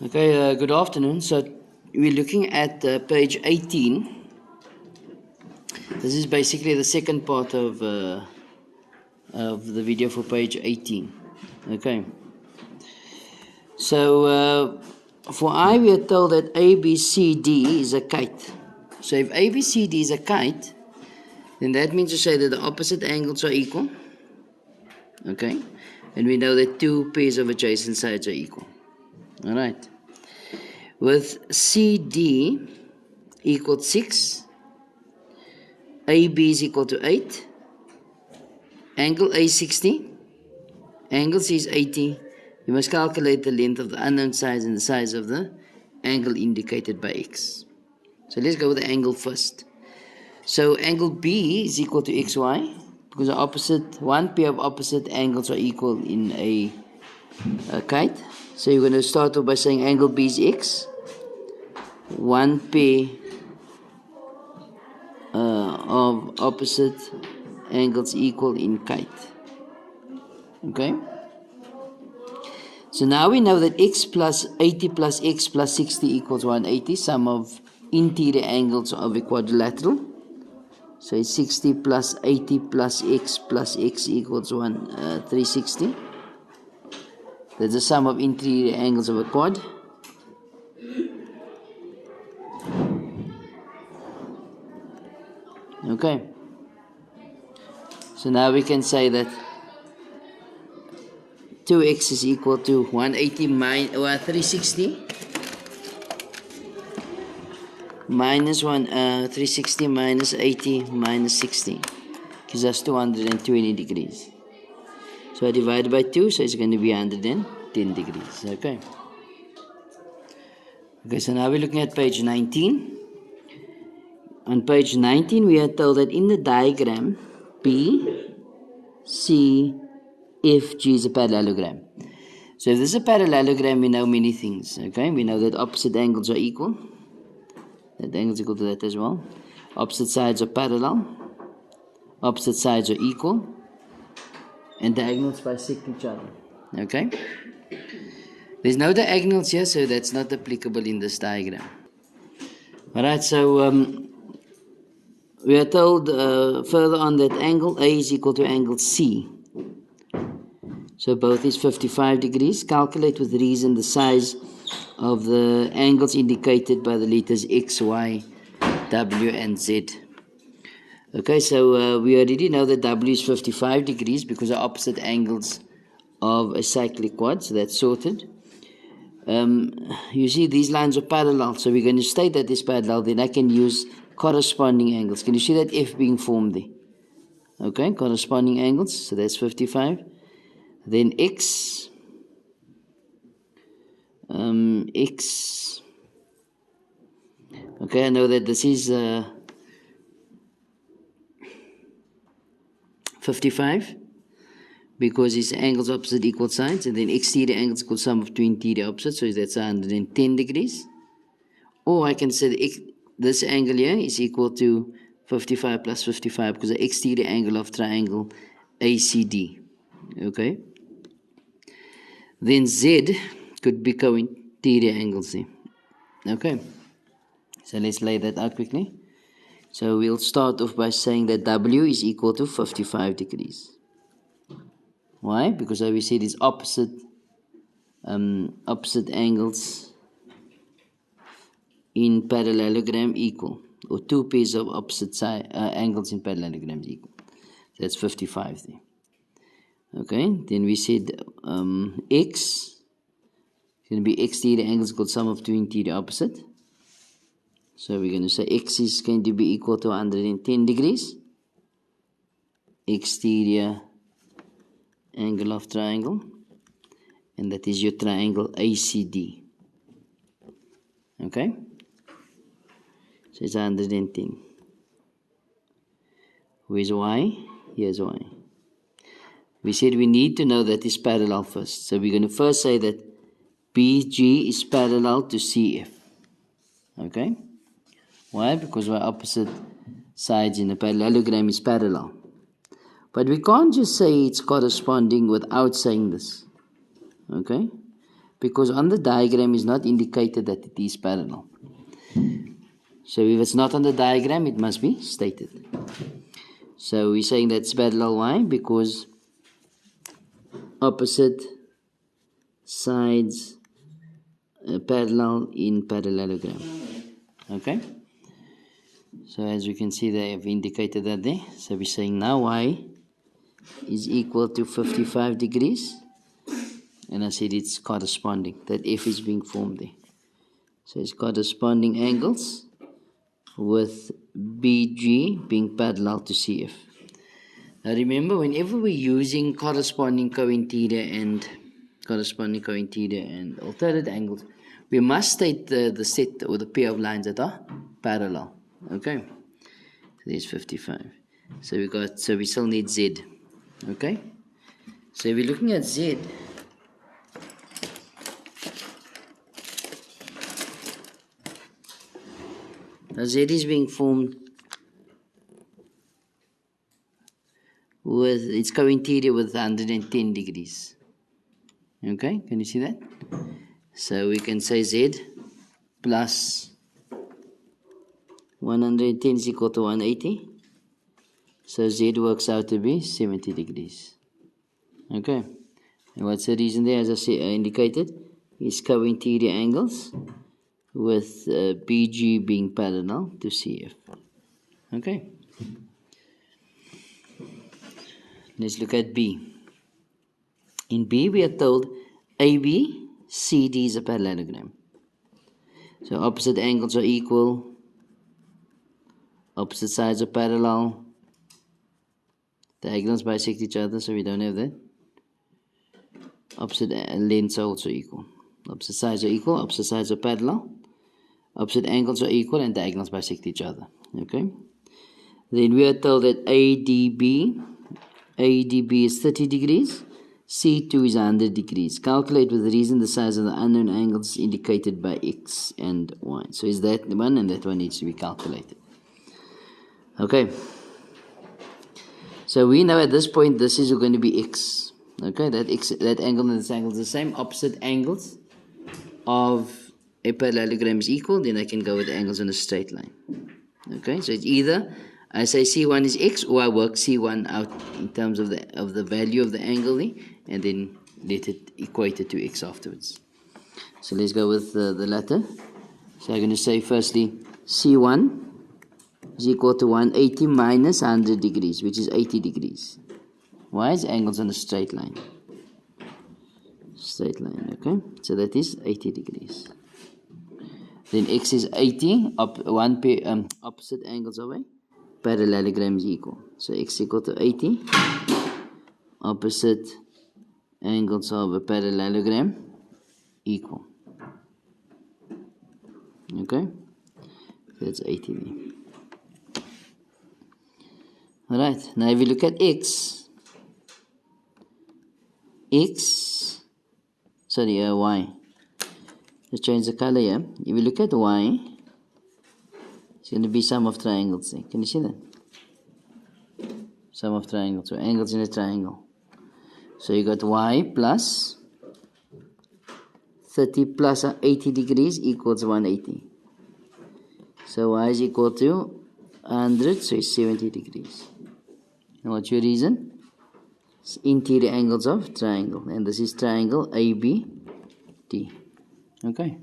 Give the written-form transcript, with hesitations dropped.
Okay, good afternoon. So we're looking at page 18. This is basically the second part of the video for page 18. Okay. So for I, we are told that ABCD is a kite. So if ABCD is a kite, then that means to say that the opposite angles are equal. Okay. And we know that two pairs of adjacent sides are equal. All right. With CD equal 6, AB is equal to 8, angle A 60, angle C is 80, you must calculate the length of the unknown sides and the size of the angle indicated by X. So let's go with the angle first. So angle B is equal to XY, because one pair of opposite angles are equal in a kite. So you're going to start off by saying angle B is X, one pair of opposite angles equal in kite. Okay? So now we know that x plus 80 plus x plus 60 equals 180, sum of interior angles of a quadrilateral. So it's 60 plus 80 plus x equals 360. That's the sum of interior angles of a quad. Okay. So now we can say that 2x is equal to 180 360 minus 360 minus 80 minus 60 gives us 220 degrees. So I divide by 2, so it's going to be 110 degrees. Okay. Okay, so now we're looking at page 19. On page 19, we are told that in the diagram, B, C, F, G is a parallelogram. So if this is a parallelogram, we know many things. Okay, we know that opposite angles are equal. That angle is equal to that as well. Opposite sides are parallel. Opposite sides are equal. And diagonals bisect each other. Okay? There's no diagonals here, so that's not applicable in this diagram. Alright, so we are told further on that angle A is equal to angle C. So both is 55 degrees. Calculate with reason the size of the angles indicated by the letters X, Y, W, and Z. Okay, so we already know that W is 55 degrees because of opposite angles of a cyclic quad, so that's sorted. You see these lines are parallel, so we're going to state that it's parallel, then I can use corresponding angles. Can you see that F being formed there? Okay, corresponding angles, so that's 55. Then X, okay, I know that this is 55 because it's angles opposite equal sides, and then exterior angles equal sum of two interior opposites, so that's 110 degrees. Or I can say this angle here is equal to 55 plus 55 because the exterior angle of triangle ACD. Okay. Then Z could be co-interior angles there. Okay. So let's lay that out quickly. So we'll start off by saying that W is equal to 55 degrees. Why? Because we see these opposite angles in parallelogram equal, or two pairs of opposite angles in parallelograms equal. So that's 55 there. Okay, then we said X is going to be exterior angles equal sum of two interior opposite. So we're going to say X is going to be equal to 110 degrees. Exterior angle of triangle. And that is your triangle ACD. Okay? So it's 110. Where's Y? Here's Y. We said we need to know that it's parallel first. So we're going to first say that BG is parallel to CF. Okay? Why? Because our opposite sides in a parallelogram is parallel. But we can't just say it's corresponding without saying this. Okay? because on the diagram is not indicated that it is parallel. So if it's not on the diagram, it must be stated. So we're saying that's parallel. Why? Because opposite sides parallel in parallelogram. Okay? So as we can see, they have indicated that there. So we're saying now y is equal to 55 degrees. And I said it's corresponding. That F is being formed there. So it's corresponding angles with BG being parallel to CF. Now remember, whenever we're using corresponding co-interior and alternate angles, we must state the set or the pair of lines that are parallel. Okay, so there's 55. So we still need Z. Okay, so if we're looking at Z, now Z is being formed with its co-interior with 110 degrees. Okay, can you see that? So we can say Z plus 110 is equal to 180. So Z works out to be 70 degrees. Okay, and what's the reason there? As I indicated, is co-interior angles with BG being parallel to CF. Okay. Let's look at B. In B, we are told AB, CD is a parallelogram. So opposite angles are equal, opposite sides are parallel, diagonals bisect each other, so we don't have that. Opposite lengths are also equal. Opposite sides are equal, opposite sides are parallel, opposite angles are equal, and diagonals bisect each other. Okay. Then we are told that ADB is 30 degrees, C2 is 100 degrees. Calculate with reason the size of the unknown angles indicated by X and Y. So is that the one, and that one needs to be calculated. Okay. So we know at this point this is going to be X. Okay, that angle and this angle is the same. Opposite angles of a parallelogram is equal, then I can go with the angles in a straight line. Okay, so it's either I say C1 is X, or I work C1 out in terms of the value of the angle there, and then let it equate it to X afterwards. So let's go with the latter. So I'm going to say firstly C1 is equal to 180 minus 100 degrees, which is 80 degrees. Why? Is angles on a straight line. Straight line, okay? So that is 80 degrees. Then X is 80, opposite angles away. Parallelogram is equal. So X equal to 80. Opposite angles of a parallelogram equal. Okay? That's 80 there. Alright, now if we look at Y. Let's change the color here. If we look at Y, it's going to be sum of triangles there. Can you see that? Sum of triangles, so angles in a triangle. So you got Y plus 30 plus 80 degrees equals 180. So Y is equal to 100, so it's 70 degrees. And what's your reason? It's interior angles of triangle. And this is triangle ABD. Okay.